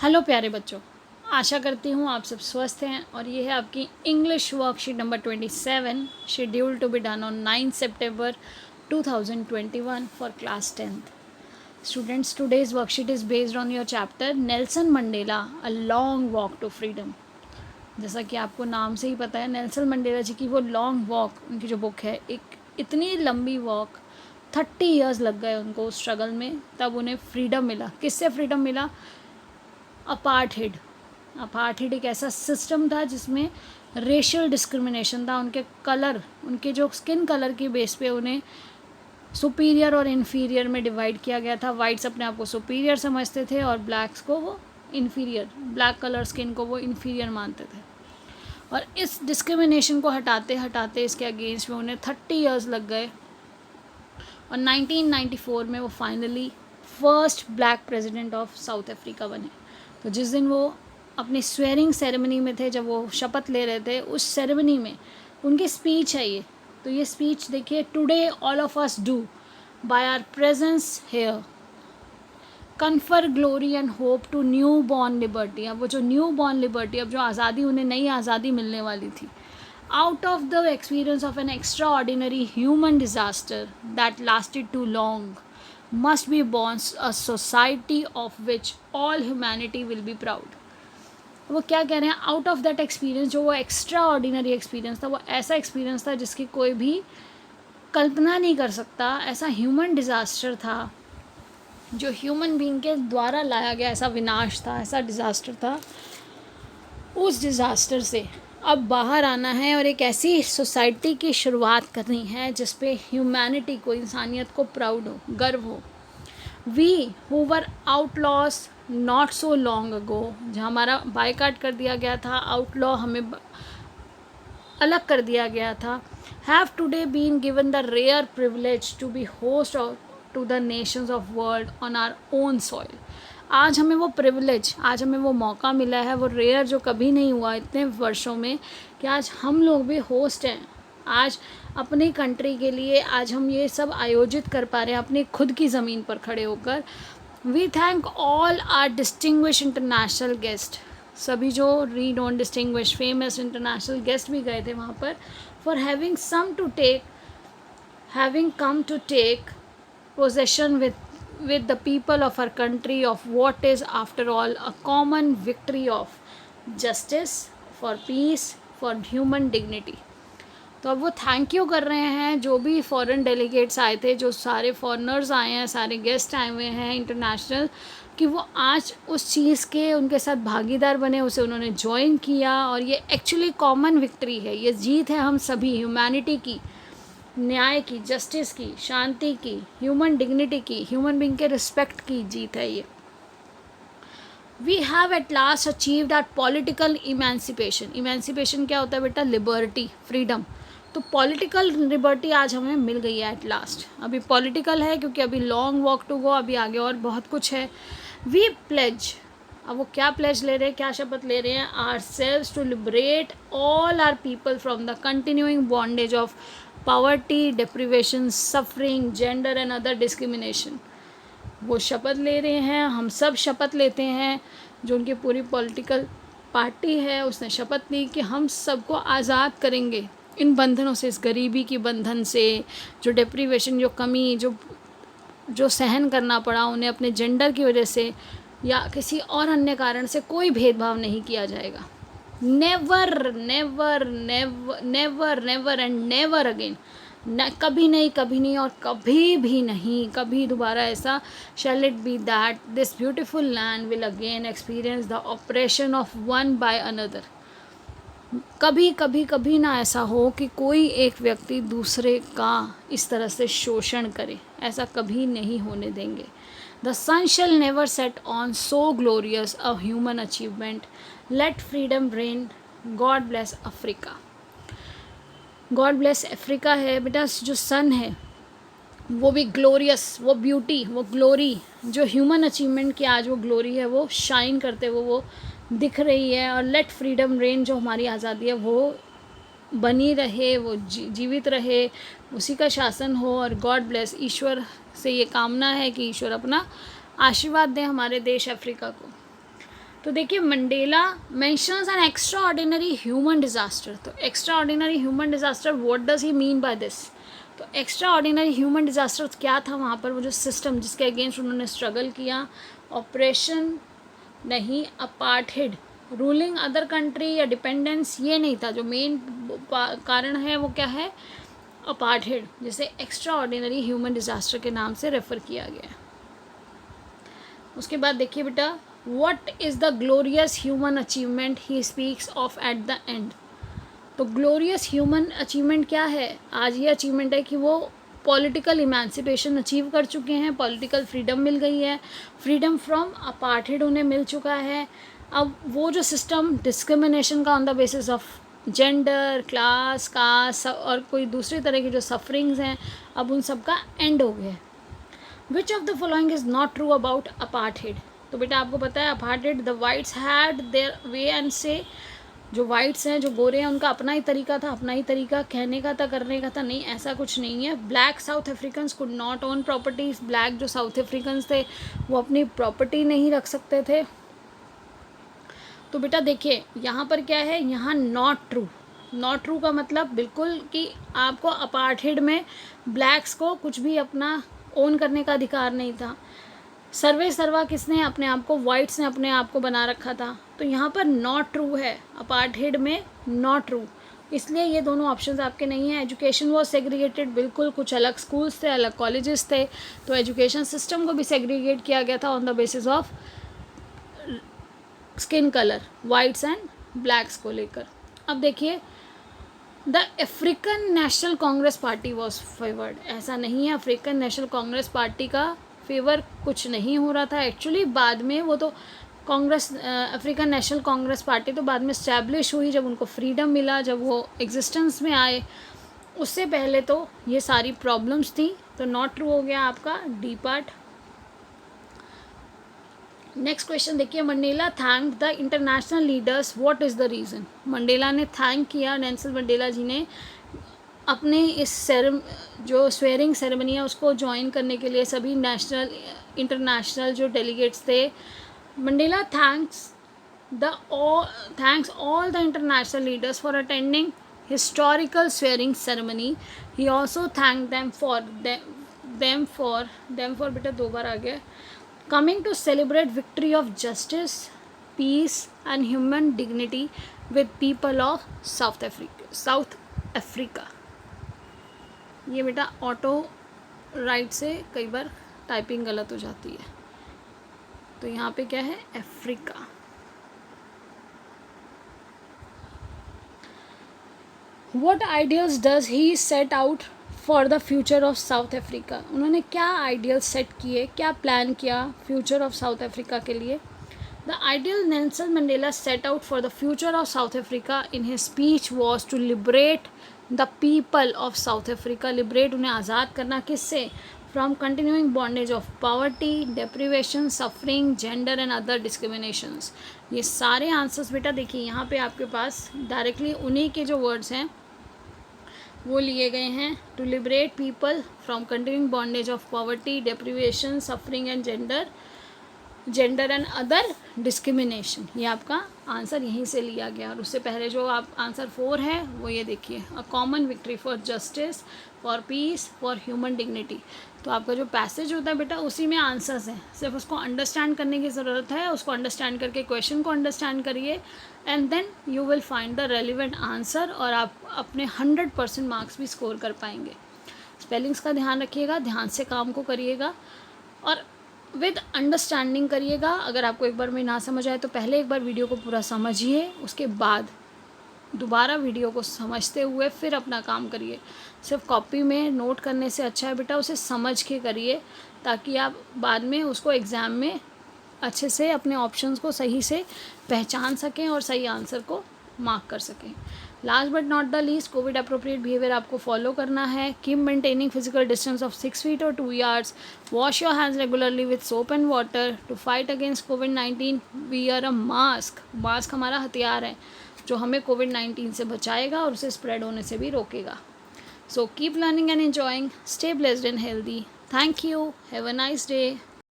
Hello प्यारे बच्चों, आशा करती हूँ आप सब स्वस्थ हैं और ये है आपकी English worksheet number 27 schedule to be done on 9 सितंबर 2021 for class 10th. Students, today's worksheet is based on your chapter Nelson Mandela a long walk to freedom. जैसा कि आपको नाम से ही पता है, नेल्सन मंडेला जी की वो लॉन्ग वॉक, उनकी जो बुक है, एक इतनी लंबी वॉक, 30 ईयर्स लग गए उनको उस स्ट्रगल में, तब उन्हें फ्रीडम मिला. किससे फ्रीडम मिला? अपार्थेड एक ऐसा सिस्टम था जिसमें रेशियल डिस्क्रिमिनेशन था. उनके कलर, उनके जो स्किन कलर के बेस पे उन्हें सुपीरियर और इन्फीरियर में डिवाइड किया गया था. वाइट्स अपने आप को सुपीरियर समझते थे और ब्लैक्स को वो इन्फीरियर, ब्लैक कलर स्किन को वो इन्फीरियर मानते थे. और इस डिस्क्रिमिनेशन को हटाते हटाते इसके अगेंस्ट में उन्हें 30 ईयर्स लग गए और 1994 में वो finally first black president of South Africa बने. तो जिस दिन वो अपनी स्वेरिंग सेरेमनी में थे, जब वो शपथ ले रहे थे, उस सेरेमनी में उनकी स्पीच है ये. तो ये स्पीच देखिए, today all of us do by our presence here confer glory and hope to new born liberty. अब वो जो न्यू बॉर्न लिबर्टी, अब जो आज़ादी, उन्हें नई आज़ादी मिलने वाली थी, out of the experience of an extraordinary human disaster that lasted too long must be born a society of which all humanity will be proud. वो क्या कह रहे हैं? आउट ऑफ दैट एक्सपीरियंस, जो वो एक्स्ट्रा ऑर्डिनरी एक्सपीरियंस था, वो ऐसा एक्सपीरियंस था जिसकी कोई भी कल्पना नहीं कर सकता. ऐसा ह्यूमन डिज़ास्टर था जो ह्यूमन बीइंग के द्वारा लाया गया, ऐसा विनाश था, ऐसा डिज़ास्टर था. उस डिज़ास्टर से अब बाहर आना है और एक ऐसी सोसाइटी की शुरुआत करनी है जिस पे ह्यूमैनिटी को, इंसानियत को प्राउड हो, गर्व हो. We who were outlaws not so long ago, जहाँ हमारा बायकाट कर दिया गया था, आउटलॉ हमें अलग कर दिया गया था, have today been given the rare privilege to be host to the nations of world on our own soil. आज हमें वो प्रिविलेज, आज हमें वो मौका मिला है, वो रेयर जो कभी नहीं हुआ इतने वर्षों में, कि आज हम लोग भी होस्ट हैं. आज अपनी कंट्री के लिए आज हम ये सब आयोजित कर पा रहे हैं अपनी खुद की ज़मीन पर खड़े होकर. We thank all our distinguish international guest, सभी जो read on distinguish famous international guest भी गए थे वहाँ पर, for having come to take possession with the people of our country of what is after all a common victory of justice, for peace, for human dignity. तो अब वो thank you कर रहे हैं जो भी फॉरेन डेलीगेट्स आए थे, जो सारे फॉरेनर्स आए हैं, सारे गेस्ट आए हुए हैं इंटरनेशनल, कि वो आज उस चीज़ के उनके साथ भागीदार बने, उसे उन्होंने ज्वाइन किया. और ये एक्चुअली कॉमन विक्ट्री है, ये जीत है हम सभी ह्यूमैनिटी की, न्याय की, जस्टिस की, शांति की, ह्यूमन डिग्निटी की, ह्यूमन बीइंग के रिस्पेक्ट की जीत है ये. We have at last achieved our political emancipation. Emancipation क्या होता है बेटा? Liberty, freedom. तो पॉलिटिकल लिबर्टी आज हमें मिल गई है एट लास्ट. अभी पॉलिटिकल है क्योंकि अभी लॉन्ग वॉक टू गो, अभी आगे और बहुत कुछ है. वी प्लेज, अब वो क्या प्लेज ले रहे हैं, क्या शपथ ले रहे हैं? Ourselves to liberate all our people from the continuing bondage of poverty, deprivation, suffering, gender and other discrimination. वो शपथ ले रहे हैं, हम सब शपथ लेते हैं. जो उनकी पूरी पॉलिटिकल पार्टी है उसने शपथ ली कि हम सबको आज़ाद करेंगे इन बंधनों से, इस गरीबी की बंधन से, जो डिप्रिवेशन, जो कमी, जो सहन करना पड़ा उन्हें अपने जेंडर की वजह से या किसी और अन्य कारण से. कोई भेदभाव नहीं किया जाएगा. Never never never never never and never again. कभी नहीं और कभी भी नहीं, कभी दोबारा ऐसा shall it be that this beautiful land will again experience the operation of one by another. कभी ना ऐसा हो कि कोई एक व्यक्ति दूसरे का इस तरह से शोषण करे. ऐसा कभी नहीं होने देंगे. The sun shall never set on so glorious a human achievement. Let freedom reign. God bless Africa. God bless Africa है बेटा. जो सन है वो भी ग्लोरियस, वो ब्यूटी, वो ग्लोरी, जो ह्यूमन अचीवमेंट की आज वो ग्लोरी है, वो शाइन करते हुए वो दिख रही है. और लेट फ्रीडम रेन, जो हमारी आज़ादी है वो बनी रहे, वो जीवित रहे, उसी का शासन हो. और गॉड ब्लेस, ईश्वर से ये कामना है कि ईश्वर अपना आशीर्वाद दें हमारे देश अफ्रीका को. तो देखिए Mandela mentions an extraordinary human disaster. तो extraordinary human disaster, what does he mean by this? तो एक्स्ट्रा ऑर्डिनरी ह्यूमन डिजास्टर क्या था वहाँ पर? वो जो सिस्टम जिसके अगेंस्ट उन्होंने स्ट्रगल किया, ऑपरेशन नहीं, अपार्थेड, रूलिंग अदर कंट्री या डिपेंडेंस, ये नहीं था। जो मेन कारण है वो क्या है? अपार्थेड, जिसे एक्स्ट्रा ऑर्डिनरी ह्यूमन डिजास्टर के नाम से रेफर किया गया। उसके बाद देखिए बेटा, what is the glorious human achievement he speaks of at the end? तो ग्लोरियस ह्यूमन अचीवमेंट क्या है? आज ये अचीवमेंट है कि वो पॉलिटिकल इमेंसिपेशन अचीव कर चुके हैं, पॉलिटिकल फ्रीडम मिल गई है, फ्रीडम फ्रॉम अपार्थेड उन्हें मिल चुका है। अब वो जो सिस्टम डिस्क्रिमिनेशन का on the basis of gender, class, caste और कोई दूसरी तरह की जो सफरिंग्स हैं, अब उन सब का एंड हो गया है। Which of the following is not true about apartheid? तो बेटा आपको पता है apartheid, the whites had their way and से। जो वाइट्स हैं, जो गोरे हैं, उनका अपना ही तरीका था, अपना ही तरीका कहने का था, करने का था। नहीं, ऐसा कुछ नहीं है। Black south Africans could not own properties. Black जो साउथ अफ्रीकन्स थे वो अपनी प्रॉपर्टी नहीं रख सकते थे। तो बेटा देखिए यहाँ पर क्या है, यहाँ नॉट ट्रू। नॉट ट्रू का मतलब बिल्कुल कि आपको अपार्थेड में ब्लैक्स को कुछ भी अपना ओन करने का अधिकार नहीं था। सर्वे सर्वा किसने? अपने आप को, वाइट्स ने अपने आप को बना रखा था। तो यहाँ पर नॉट ट्रू है, अपार्थेड में नॉट ट्रू, इसलिए ये दोनों ऑप्शंस आपके नहीं हैं। एजुकेशन वॉज सेग्रीगेटेड, बिल्कुल, कुछ अलग स्कूल्स थे, अलग कॉलेजेस थे, तो एजुकेशन सिस्टम को भी सेग्रीगेट किया गया था on the basis of skin colour, whites and blacks को लेकर। अब देखिए, the African National Congress party was favoured. ऐसा नहीं है, अफ्रीकन नेशनल कांग्रेस पार्टी का फेवर कुछ नहीं हो रहा था। एक्चुअली बाद में वो तो Congress, African National Congress party तो बाद में इस्टेब्लिश हुई जब उनको फ्रीडम मिला, जब वो एग्जिस्टेंस में आए। उससे पहले तो ये सारी प्रॉब्लम्स थी। तो नॉट ट्रू हो गया आपका डी पार्ट। नेक्स्ट क्वेश्चन देखिए, Mandela thank the international leaders, what is the reason? Mandela ने थैंक किया, नेल्सन मंडेला जी ने अपने इस जो स्वेयरिंग सेरेमनी है उसको ज्वाइन करने के लिए सभी नेशनल इंटरनेशनल जो डेलीगेट्स थे। Mandela thanks all the international leaders for attending historical swearing ceremony. He also thank them for बेटा 2 बार आ गया, coming to celebrate victory of justice, peace and human dignity with people of South Africa। ये बेटा auto right से कई बार typing गलत हो जाती है, तो यहाँ पे क्या है, Africa. What ideals does he set out for the future of South Africa? उन्होंने क्या आइडियल सेट किए, क्या प्लान किया फ्यूचर ऑफ साउथ अफ्रीका के लिए? The ideal Nelson Mandela set out for the future of South Africa in his speech was to liberate the people of South Africa. Liberate, उन्हें आज़ाद करना, किससे? From continuing bondage of poverty, deprivation, suffering, gender and other discriminations. ये सारे answers बेटा देखिए यहाँ पे आपके पास डायरेक्टली उन्हीं के जो वर्ड्स हैं वो लिए गए हैं। To liberate people from continuing bondage of poverty, deprivation, suffering and gender and other discrimination. ये आपका आंसर यहीं से लिया गया। और उससे पहले जो आप आंसर 4 है वो ये देखिए, a common victory for justice, for piece, for human dignity. तो आपका जो पैसेज होता है बेटा उसी में आंसर्स हैं, सिर्फ उसको अंडरस्टैंड करने की ज़रूरत है। उसको अंडरस्टैंड करके क्वेश्चन को अंडरस्टैंड करिए and then you will find the relevant answer, और आप अपने 100% मार्क्स भी स्कोर कर पाएंगे। स्पेलिंग्स का ध्यान रखिएगा, ध्यान से काम को करिएगा और विद अंडरस्टैंडिंग करिएगा। अगर आपको एक बार में ना समझ आए तो पहले एक बार वीडियो को पूरा समझिए, उसके बाद दोबारा वीडियो को समझते हुए फिर अपना काम करिए। सिर्फ कॉपी में नोट करने से अच्छा है बेटा उसे समझ के करिए, ताकि आप बाद में उसको एग्ज़ाम में अच्छे से अपने ऑप्शंस को सही से पहचान सकें और सही आंसर को मार्क कर सकें। Last but not the least, covid appropriate behaviour आपको फॉलो करना है। Keep maintaining physical distance of 6 feet और 2 yards। Wash your hands regularly with soap and water. To fight against कोविड-19 वियर अ मास्क। मास्क हमारा हथियार है जो हमें कोविड-19 से बचाएगा और उसे स्प्रेड होने से भी रोकेगा। So keep learning and enjoying, stay blessed and healthy. Thank you, have a nice day.